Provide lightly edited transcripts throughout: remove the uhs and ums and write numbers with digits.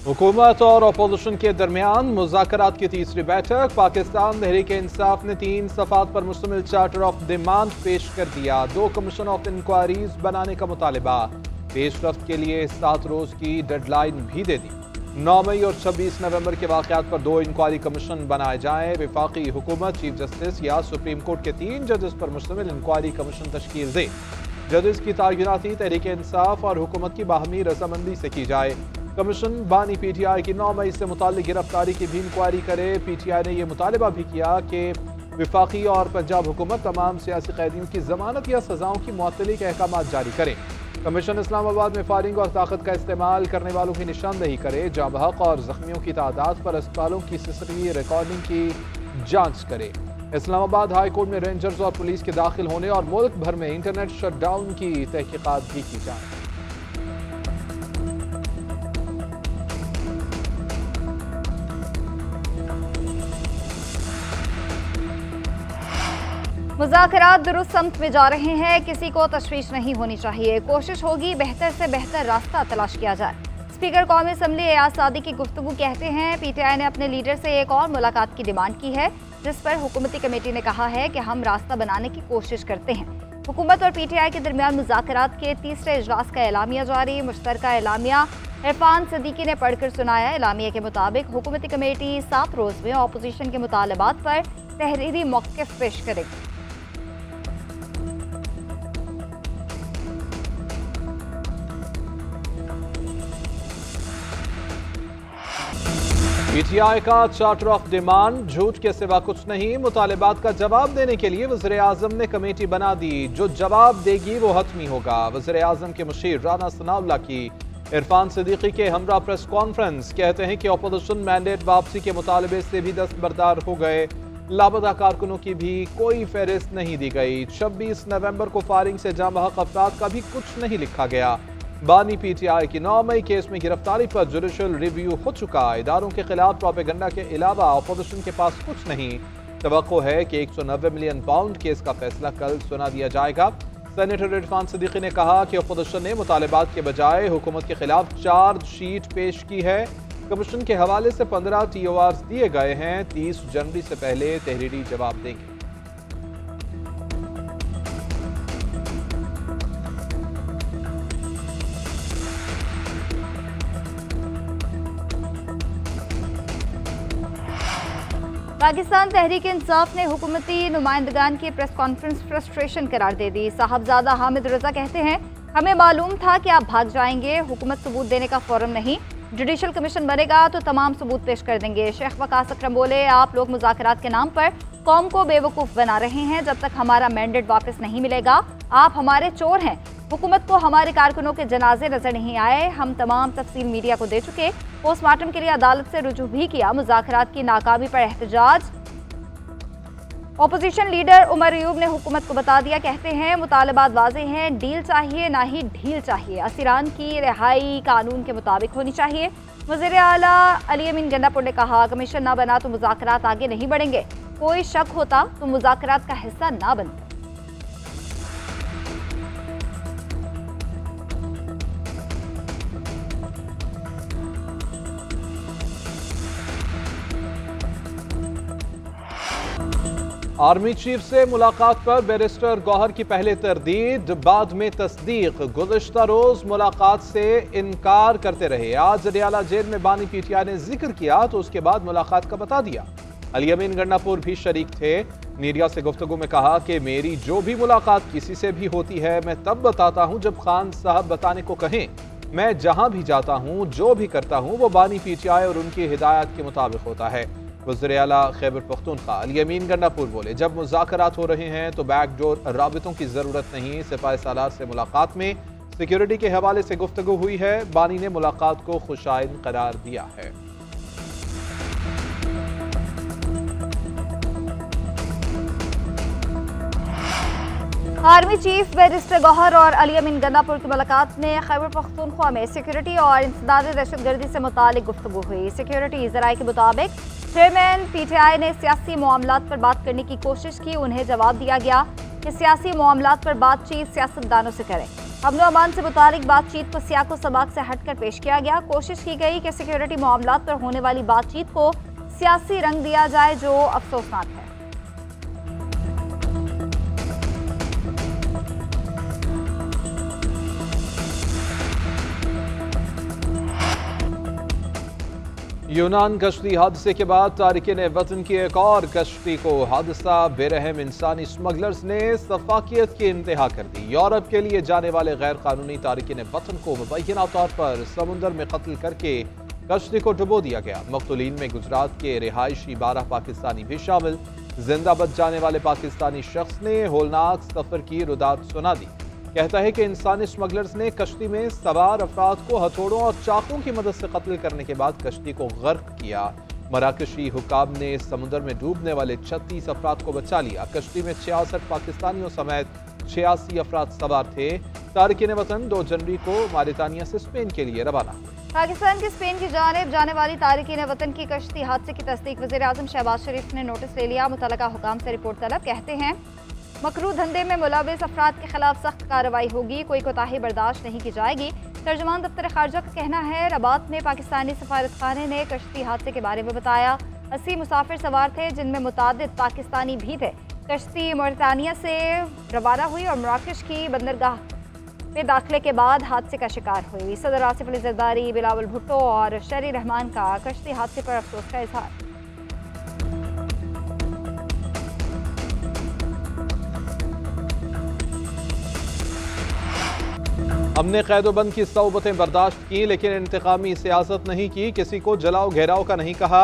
हुकूमत और अपोजिशन के दरमियान मुज़ाकरात की तीसरी बैठक। पाकिस्तान तहरीक इंसाफ ने 3 सफ़ात पर मुश्तमिल चार्टर ऑफ डिमांड पेश कर दिया। 2 कमीशन ऑफ इंक्वायरीज बनाने का मुतालिबा। पेशरफ्त के लिए 7 रोज की डेडलाइन भी दे दी। 9 मई और 26 नवंबर के वाक़यात पर 2 इंक्वायरी कमीशन बनाए जाएं। वफाकी हुकूमत चीफ जस्टिस या सुप्रीम कोर्ट के 3 जजेस पर मुश्तमिल इंक्वायरी कमीशन तश्कील दे। जजेस की तैनाती तहरीक इंसाफ और हुकूमत की बाहमी रजामंदी से की जाए। कमीशन बानी PTI की 9 मई से मुताल्लिक गिरफ्तारी की भी इंक्वायरी करे। PTI ने यह मुतालबा भी किया कि वफाकी और पंजाब हुकूमत तमाम सियासी कैदियों की जमानत या सजाओं की मुअत्तली के अहकाम जारी करे। कमीशन इस्लामाबाद में फायरिंग और ताकत का इस्तेमाल करने वालों की निशानदही करे। जाबहक और जख्मियों की तादाद पर अस्पतालों की CCTV रिकॉर्डिंग की जांच करे। इस्लामाबाद हाई कोर्ट में रेंजर्स और पुलिस के दाखिल होने और मुल्क भर में इंटरनेट शटडाउन की तहकीकात भी की जाए। मुज़ाकरात दुरुस्त समत में जा रहे हैं, किसी को तशवीश नहीं होनी चाहिए। कोशिश होगी बेहतर से बेहतर रास्ता तलाश किया जाए। स्पीकर कौमी असम्बली एयाज सादी की गुफ्तगू कहते हैं PTI ने अपने लीडर से एक और मुलाकात की डिमांड की है, जिस पर हुकूमती कमेटी ने कहा है कि हम रास्ता बनाने की कोशिश करते हैं। हुकूमत और PTI के दरमियान मुज़ाकरात के तीसरे इजलास का एलामिया जारी। मुश्तरका एलामिया इरफान सिद्दीकी ने पढ़कर सुनाया। एलामिया के मुताबिक हुकूमती कमेटी 7 रोज में अपोजिशन के मुतालबात पर तहरीरी मौक़िफ़ पेश करेगी। PTI का चार्टर ऑफ डिमांड झूठ के सिवा कुछ नहीं। मुतालिबात का जवाब देने के लिए वज़ीर आज़म ने कमेटी बना दी। जो जवाब देगी वो हतमी होगा। वज़ीर आज़म के मुशीर राना सनाउल्लाह की इरफान सिद्दीकी के हमरा प्रेस कॉन्फ्रेंस। कहते हैं कि अपोजिशन मैंडेट वापसी के मुतालबे से भी दस्तबरदार हो गए। लापता कारकुनों की भी कोई फहरिस्त नहीं दी गई। 26 नवंबर को फायरिंग से जाम बहक अफराद का भी कुछ नहीं लिखा गया। बानी PTI की 9 मई केस में गिरफ्तारी पर जुडिशल रिव्यू हो चुका। इदारों के खिलाफ प्रोपेगंडा के अलावा अपोजिशन के पास कुछ नहीं। तवक्को है कि 190 मिलियन पाउंड केस का फैसला कल सुना दिया जाएगा। सेनेटर इरफान सिद्दीकी ने कहा कि अपोजिशन ने मुतालिबात के बजाय हुकूमत के खिलाफ चार्जशीट पेश की है। कमीशन के हवाले से 15 TORs दिए गए हैं। 30 जनवरी से पहले तहरीरी जवाब देंगे। पाकिस्तान तहरीक इंसाफ ने हुकूमती नुमाइंदगान की प्रेस कॉन्फ्रेंस फ्रस्ट्रेशन करार दे दी। साहबजादा हामिद रजा कहते हैं, हमें मालूम था कि आप भाग जाएंगे। हुकूमत सबूत देने का फोरम नहीं। जुडिशल कमीशन बनेगा तो तमाम सबूत पेश कर देंगे। शेख वकास अकरम बोले, आप लोग मुज़ाकरात के नाम पर कौम को बेवकूफ़ बना रहे हैं। जब तक हमारा मैंडेट वापस नहीं मिलेगा आप हमारे चोर हैं। हुकूमत को हमारे कारकुनों के जनाजे नजर नहीं आए। हम तमाम तफसील मीडिया को दे चुके। पोस्टमार्टम के लिए अदालत से रुजू भी किया। मुज़ाकरात की नाकामी पर एहतजाज। अपोजिशन लीडर उमर अयूब ने हुकूमत को बता दिया। कहते हैं, मुतालबात वाज़ेह हैं, डील चाहिए ना ही ढील चाहिए। असीरान की रिहाई कानून के मुताबिक होनी चाहिए। वज़ीर आला अली अमीन गंडापुर ने कहा, कमीशन ना बना तो मुज़ाकरात आगे नहीं बढ़ेंगे। कोई शक होता तो मुज़ाकरात का हिस्सा ना बनते। आर्मी चीफ से मुलाकात पर बैरिस्टर गौहर की पहले तरदीद, बाद में तस्दीक। गुज़िश्ता रोज मुलाकात से इनकार करते रहे। आज रियाला जेल में बानी PTI ने जिक्र किया तो उसके बाद मुलाकात का बता दिया। अली अमीन गंडापुर भी शरीक थे। मीडिया से गुफ्तगू में कहा कि मेरी जो भी मुलाकात किसी से भी होती है मैं तब बताता हूं जब खान साहब बताने को कहें। मैं जहां भी जाता हूं, जो भी करता हूं, वो बानी PTI और उनकी हिदायत के मुताबिक होता है। वज़ीर आला खैबर पख्तूनख्वा अली अमीन गंडापुर बोले, जब मुज़ाकरात हो रहे हैं तो बैकडोर राबितों की ज़रूरत नहीं। सिपाही सालार से मुलाकात में सिक्योरिटी के हवाले से गुफ्तगू हुई है। बानी ने मुलाकात को खुशाइन करार दिया है। आर्मी चीफ बैरिस्टर गौहर और अली अमीन गंडापुर की मुलाकात में खैबर पख्तूनख्वा में सिक्योरिटी और इंसदाद दहशतगर्दी से मुतालिक गुफ्तगू हुई। सिक्योरिटी ज़राए के मुताबिक चेयरमैन PTI ने सियासी मामलात पर बात करने की कोशिश की। उन्हें जवाब दिया गया कि सियासी मामलात पर बातचीत सियासतदानों से करें। अमन अमान से मुतालिक बातचीत को सियाको सबाक से हटकर पेश किया गया। कोशिश की गई कि सिक्योरिटी मामलात पर होने वाली बातचीत को सियासी रंग दिया जाए, जो अफसोसनाक है। यूनान कश्ती हादसे के बाद तारिकीन वतन की एक और कश्ती को हादसा बेरहम इंसानी स्मगलर्स ने सफाकियत की इंतहा कर दी। यूरोप के लिए जाने वाले गैर कानूनी तारिकीन वतन को मुबैना तौर पर समुंदर में कत्ल करके कश्ती को डुबो दिया गया। मकतूलीन में गुजरात के रिहायशी 12 पाकिस्तानी भी शामिल। जिंदा बच जाने वाले पाकिस्तानी शख्स ने होलनाक सफर की रुदात सुना दी। कहता है कि इंसानी स्मगलर्स ने कश्ती में सवार अफराद को हथौड़ों और चाकू की मदद से कत्ल करने के बाद कश्ती को गर्क किया। मराकशी हुकाम ने समुद्र में डूबने वाले 36 अफराद को बचा लिया। कश्ती में 66 पाकिस्तानियों समेत 86 अफराद सवार थे। तारिकीन वतन 2 जनवरी को मारितानिया से स्पेन के लिए रवाना। पाकिस्तान की स्पेन की जानिब जाने वाली तारिकीन वतन की कश्ती हादसे की तस्दीक वज़ीर आज़म शहबाज शरीफ ने नोटिस ले लिया। मुतल्लिका हुकाम से रिपोर्ट तलब। कहते हैं मकरू धंधे में मुलविस अफराद के खिलाफ सख्त कार्रवाई होगी, कोई कोताही बर्दाश्त नहीं की जाएगी। तर्जुमान दफ्तर खारजा का कहना है रबात में पाकिस्तानी सफारतखाने ने कश्ती हादसे के बारे में बताया। 80 मुसाफिर सवार थे, जिनमें मुतादिद पाकिस्तानी भी थे। कश्ती मौरितानिया से रवाना हुई और मराकश की बंदरगाह में दाखिले के बाद हादसे का शिकार हुई। सदर आसिफ अली जरदारी, बिलावल भुट्टो और शरी रहमान का कश्ती हादसे पर अफसोस का इजहार। हमने कैदोबंद की सौबतें बर्दाश्त की, लेकिन इंतकामी सियासत नहीं की। किसी को जलाओ घेराव का नहीं कहा।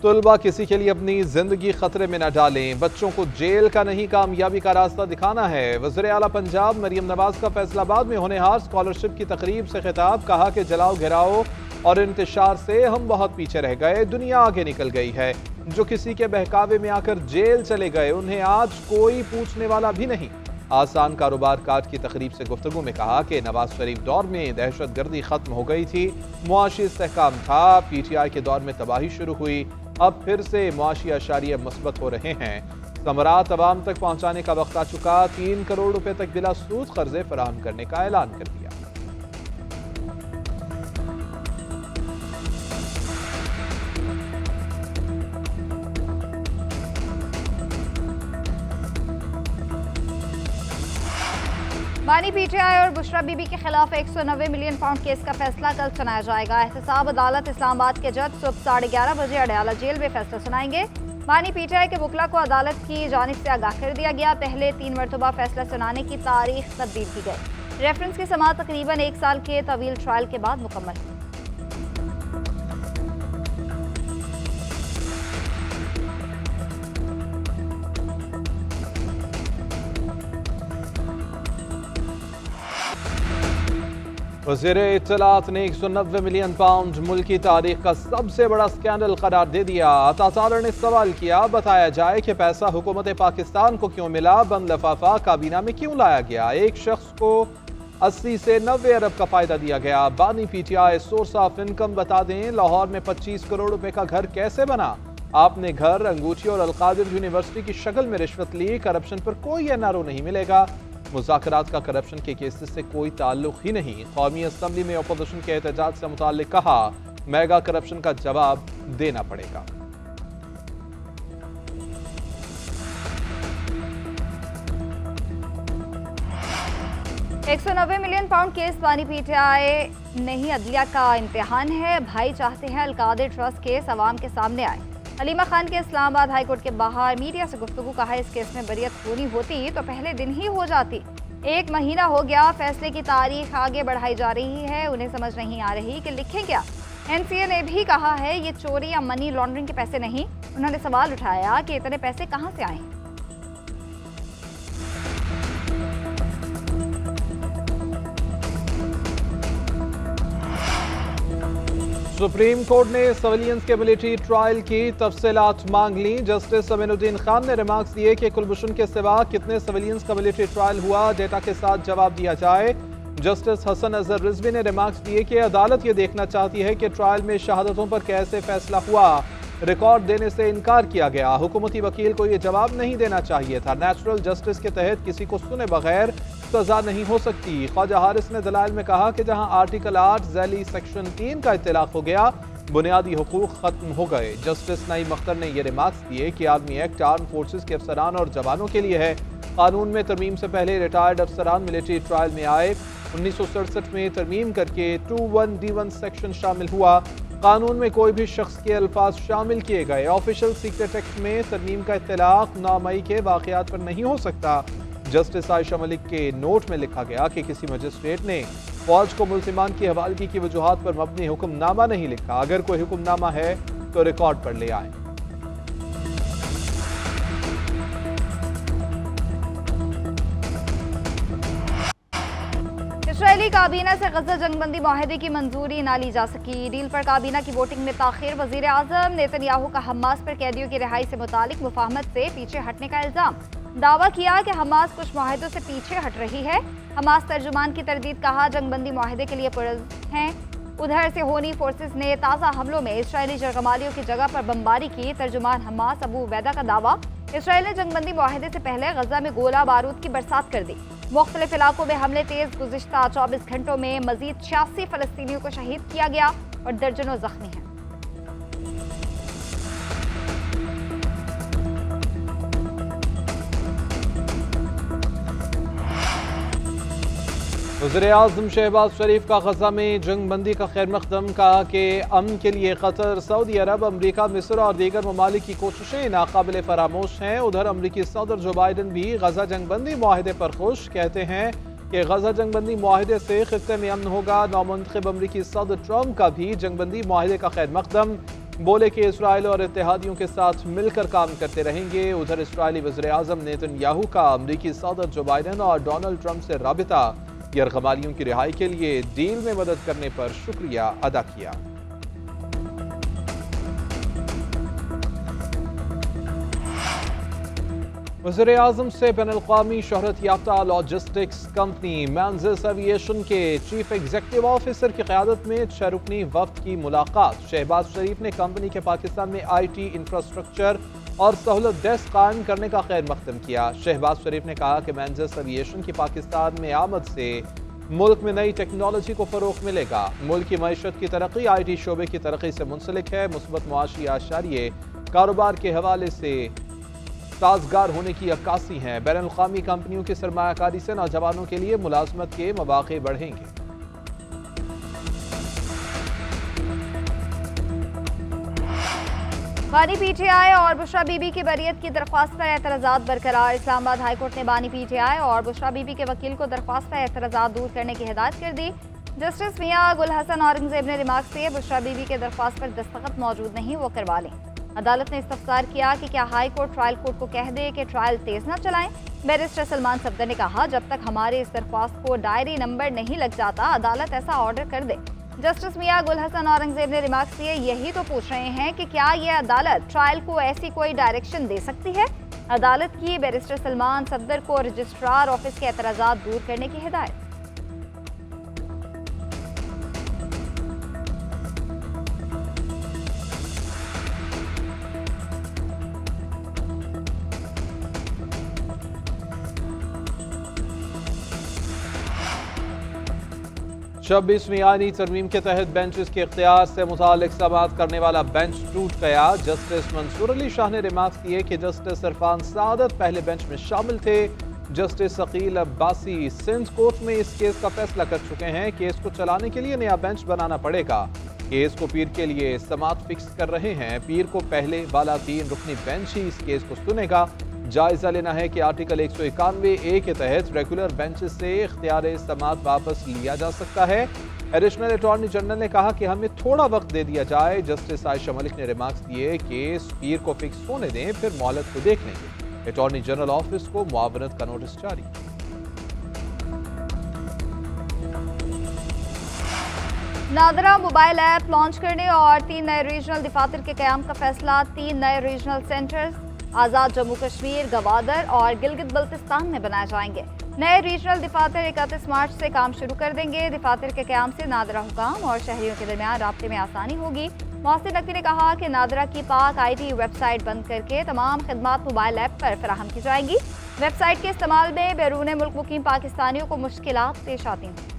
तुलबा किसी के लिए अपनी जिंदगी खतरे में न डालें। बच्चों को जेल का नहीं, कामयाबी का रास्ता दिखाना है। वज़ीर आला पंजाब मरियम नवाज का फैसलाबाद में होनहार स्कॉलरशिप की तकरीब से खिताब। कहा कि जलाओ घेराव और इंतशार से हम बहुत पीछे रह गए, दुनिया आगे निकल गई है। जो किसी के बहकावे में आकर जेल चले गए, उन्हें आज कोई पूछने वाला भी नहीं। आसान कारोबार काज की तकरीब से गुफ्तगू में कहा कि नवाज शरीफ दौर में दहशत गर्दी खत्म हो गई थी, मुआशी इस्तेहकाम था। PTI के दौर में तबाही शुरू हुई, अब फिर से मुआशी अशारिया मुस्बत हो रहे हैं। समरात अवाम तक पहुँचाने का वक्त आ चुका। 3 करोड़ रुपए तक बिला सूद कर्जे फराहम करने का ऐलान कर दिया। बानी PTI और बुशरा बीबी के खिलाफ 190 मिलियन पाउंड केस का फैसला कल सुनाया जाएगा। एहतसाब अदालत इस्लामाबाद के जज सुबह 11:30 बजे अडयाला जेल में फैसला सुनाएंगे। बानी PTI के वकला को अदालत की जानिब से आगाह कर दिया गया। पहले 3 मरतबा फैसला सुनाने की तारीख तब्दील की गई। रेफरेंस की समाअत तकरीबन 1 साल के तवील ट्रायल के बाद मुकम्मल हुई। वज़ीर इत्तलात ने 190 मिलियन पाउंड मुल्की तारीख का सबसे बड़ा स्कैंडल करार दे दिया। अतातार ने सवाल किया, बताया जाए कि पैसा हुकूमत पाकिस्तान को क्यों मिला, बंद लफाफा काबीना में क्यों लाया गया। एक शख्स को 80 से 90 अरब का फायदा दिया गया। बानी PTI सोर्स ऑफ इनकम बता दें, लाहौर में 25 करोड़ रुपए का घर कैसे बना। आपने घर, अंगूठी और अलकादिर यूनिवर्सिटी की शक्ल में रिश्वत ली। करप्शन पर कोई NRO नहीं मिलेगा। मुज़ाकरात का करप्शन के केसेस से कोई ताल्लुक ही नहीं। कौमी असम्बली में अपोजिशन के एहतजाज से मुताल्लिक कहा, मेगा करप्शन का जवाब देना पड़ेगा। $190 मिलियन पाउंड केस बानी PTI नहीं, अदलिया का इम्तिहान है। भाई चाहते हैं अलकादिर ट्रस्ट केस अवाम के सामने आए। हलीमा खान के इस्लामाबाद हाई कोर्ट के बाहर मीडिया से गुफ्तगू। कहा, इस केस में बरियत होनी होती तो पहले दिन ही हो जाती। 1 महीना हो गया, फैसले की तारीख आगे बढ़ाई जा रही है। उन्हें समझ नहीं आ रही कि लिखें क्या। NCA ने भी कहा है ये चोरी या मनी लॉन्ड्रिंग के पैसे नहीं। उन्होंने सवाल उठाया कि इतने पैसे कहां से आए। सुप्रीम कोर्ट ने सिविलियंस के मिलिट्री ट्रायल की तफसीलात मांग ली। जस्टिस अमीनुद्दीन खान ने रिमार्क्स दिए कि कुलभूषण के सिवा कितने सिविलियंस का मिलिट्री ट्रायल हुआ, डेटा के साथ जवाब दिया जाए। जस्टिस हसन अजहर रिजवी ने रिमार्क्स दिए कि अदालत ये देखना चाहती है कि ट्रायल में शहादतों पर कैसे फैसला हुआ। रिकॉर्ड देने से इनकार किया गया। हुकूमती वकील को ये जवाब नहीं देना चाहिए था। नेचुरल जस्टिस के तहत किसी को सुने बगैर मुस्तज़ा नहीं हो सकती। ख्वाजा हारिस ने दलाइल में कहा कि जहां आर्टिकल 8 ज़ैली सेक्शन 3 का इत्तलाक हो गया, बुनियादी हुकूक खत्म हो गए। जस्टिस नईम अख्तर ने यह रिमार्क्स दिए कि आर्मी एक्ट आर्म फोर्सेस के अफसरान और जवानों के लिए है। कानून में तरमीम से पहले रिटायर्ड अफसरान मिलिट्री ट्रायल में आए। 1967 में तरमीम करके 21D1 सेक्शन शामिल हुआ। कानून में कोई भी शख्स के अल्फाज शामिल किए गए। ऑफिशियल सीक्रेट एक्ट में तरमीम का इत्तलाक 9 मई के वाक़यात पर नहीं हो सकता। जस्टिस आयशा मलिक के नोट में लिखा गया कि किसी मजिस्ट्रेट ने फौज को मुल्जिमान की हवालगी की वजूहात पर मबनी हुक्मनामा नहीं लिखा। अगर कोई हुक्मनामा है तो रिकॉर्ड पर ले आए। इसराइली काबीना से गजा जंगबंदी माहिदे की मंजूरी ना ली जा सकी। डील पर काबीना की वोटिंग में ताखिर। वजीर आजम नेतन्याहू का हमास पर कैदियों की रिहाई से मुतालिक मुफाहमत से पीछे हटने का इल्जाम। दावा किया कि हमास कुछ माहिदों से पीछे हट रही है। हमास तर्जुमान की तरदीद। कहा जंगबंदी माहिदे के लिए पुरज़्म हैं। उधर से होनी फोर्सेस ने ताज़ा हमलों में इसराइली जरगमालियों की जगह पर बमबारी की। तर्जुमान हमास अबू उबैदा का दावा, इसराइल ने जंगबंदी माहिदे से पहले गजा में गोला बारूद की बरसात कर दी। मुख्तलिफ इलाकों में हमले तेज। गुज़िश्ता 24 घंटों में मजीद 86 फ़लस्तीनियों को शहीद किया गया और दर्जनों जख्मी हैं। वज़ीर-ए-आज़म शहबाज शरीफ का गजा में जंगबंदी का खैर मकदम। कहा कि अमन के लिए कतर, सऊदी अरब, अमरीका, मिस्र और दीगर ममालिक की कोशिशें नाकाबिल फरामोश हैं। उधर अमरीकी सदर जो बाइडन भी गजा जंगबंदी माहिदे पर खुश। कहते हैं कि गजा जंगबंदी माहिदे से खित्ते में अमन होगा। नौमुंतखब अमरीकी सदर ट्रंप का भी जंगबंदी माहिदे का खैर मकदम। बोले कि इसराइल और इत्तेहादियों के साथ मिलकर काम करते रहेंगे। उधर इसराइली वज़ीर-ए-आज़म नेतन्याहू का अमरीकी सदर जो बाइडन और डोनाल्ड ट्रंप से राबिता, यरगमालियों की रिहाई के लिए डील में मदद करने पर शुक्रिया अदा किया। वज़ीर-ए-आज़म से बैनुल-अक़वामी शोहरत याफ्ता लॉजिस्टिक्स कंपनी मैंजिस एविएशन के चीफ एग्जीक्यूटिव ऑफिसर की क़यादत में 6 रुकनी वफ़द की मुलाकात। शहबाज शरीफ ने कंपनी के पाकिस्तान में IT इंफ्रास्ट्रक्चर और सहूलत डेस्क कायम करने का खैर मकदम किया। शहबाज शरीफ ने कहा कि मैंजिस एविएशन की पाकिस्तान में आमद से मुल्क में नई टेक्नोलॉजी को फ़रोग़ मिलेगा। मुल्क की मईशत की तरक्की IT शोबे की तरक्की से मुंसलिक है। मुस्बत मुआशी आशारिये कारोबार के हवाले से साजगार होने की अक्कासी हैं। बैनुल-अक़वामी कंपनियों की सरमायाकारी से नौजवानों के लिए मुलाजमत के मौक़े बढ़ेंगे। बानी PTI और बुशरा बीबी की बरियत की दरख्वास्त पर एतराज़ात बरकरार। इस्लामाबाद हाई कोर्ट ने बानी PTI और बुशरा बीबी के वकील को दरख्वास्त पर एतराज़ात दूर करने की हिदायत कर दी। जस्टिस मियां गुल हसन औरंगजेब ने रिमार्क्स दिए, बुशरा बीबी के दरख्वास्त पर दस्तखत मौजूद नहीं, वो करवा लें। अदालत ने इस्तफसार किया कि क्या हाई कोर्ट ट्रायल कोर्ट को कह दे कि ट्रायल तेज न चलाएं। बैरिस्टर सलमान सफदर ने कहा, जब तक हमारे इस दरख्वास्त को डायरी नंबर नहीं लग जाता, अदालत ऐसा ऑर्डर कर दे। जस्टिस मियां गुल हसन औरंगजेब ने रिमार्क्स दिए, यही तो पूछ रहे हैं कि क्या ये अदालत ट्रायल को ऐसी कोई डायरेक्शन दे सकती है। अदालत की बैरिस्टर सलमान सफदर को रजिस्ट्रार ऑफिस के एतराज़ात दूर करने की हिदायत। 26वीं आईनी तरमीम के तहत बेंचेस के इख्तियार से मुतालिक समाअत करने वाला बेंच टूट गया। जस्टिस मंसूर अली शाह ने रिमार्क्स किए कि जस्टिस इरफान सादत पहले बेंच में शामिल थे। जस्टिस अकील अब्बासी सिंध कोर्ट में इस केस का फैसला कर चुके हैं। केस को चलाने के लिए नया बेंच बनाना पड़ेगा। केस को पीर के लिए समाअत फिक्स कर रहे हैं। पीर को पहले वाला 3 रुकनी बेंच ही इस केस को सुनेगा। जायजा लेना है कि आर्टिकल 191A के तहत रेगुलर बेंचेस से इख्तियार समाअत वापस लिया जा सकता है। एडिशनल अटॉर्नी जनरल ने कहा कि हमें थोड़ा वक्त दे दिया जाए। जस्टिस आयशा मलिक ने रिमार्क्स दिए कि पीर को फिक्स होने दें, फिर मोहलत को देख लेंगे। अटॉर्नी जनरल ऑफिस को मुआवनत का नोटिस जारी। नादरा मोबाइल ऐप लॉन्च करने और 3 नए रीजनल दफातर के क़याम का फैसला। 3 नए रीजनल सेंटर्स आज़ाद जम्मू कश्मीर, गवादर और गिलगित बल्तिस्तान में बनाए जाएंगे। नए रीजनल दफातर 31 मार्च से काम शुरू कर देंगे। दफातर के क़याम से नादरा हुकाम और शहरियों के दरमियान राब्ते में आसानी होगी। मोहसिन नकवी ने कहा कि नादरा की पाक IT वेबसाइट बंद करके तमाम खिदमात मोबाइल ऐप पर फराहम की जाएंगी। वेबसाइट के इस्तेमाल में बैरून मुल्क मुकीम पाकिस्तानियों को मुश्किलात पेश आती हैं।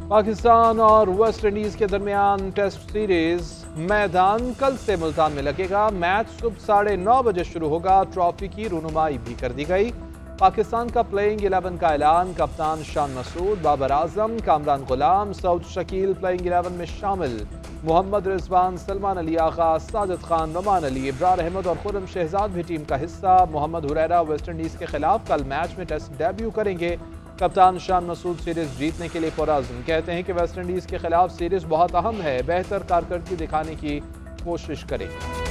पाकिस्तान और वेस्ट इंडीज के दरमियान टेस्ट सीरीज मैदान कल से मुल्तान में लगेगा। मैच सुबह 9:30 बजे शुरू होगा। ट्रॉफी की रुनुमाई भी कर दी गई। पाकिस्तान का प्लेइंग 11 का ऐलान। कप्तान शान मसूद, बाबर आजम, कामरान गुलाम, सऊद शकील प्लेइंग 11 में शामिल। मोहम्मद रिजवान, सलमान अली आगा, साजिद खान, नमान अली, इब्रार अहमद और खुर्रम शहजाद भी टीम का हिस्सा। मोहम्मद हुरैरा वेस्ट इंडीज के खिलाफ कल मैच में टेस्ट डेब्यू करेंगे। कप्तान शान मसूद सीरीज जीतने के लिए पुरअज़्म, कहते हैं कि वेस्ट इंडीज के खिलाफ सीरीज बहुत अहम है, बेहतर कारकर्दगी दिखाने की कोशिश करेंगे।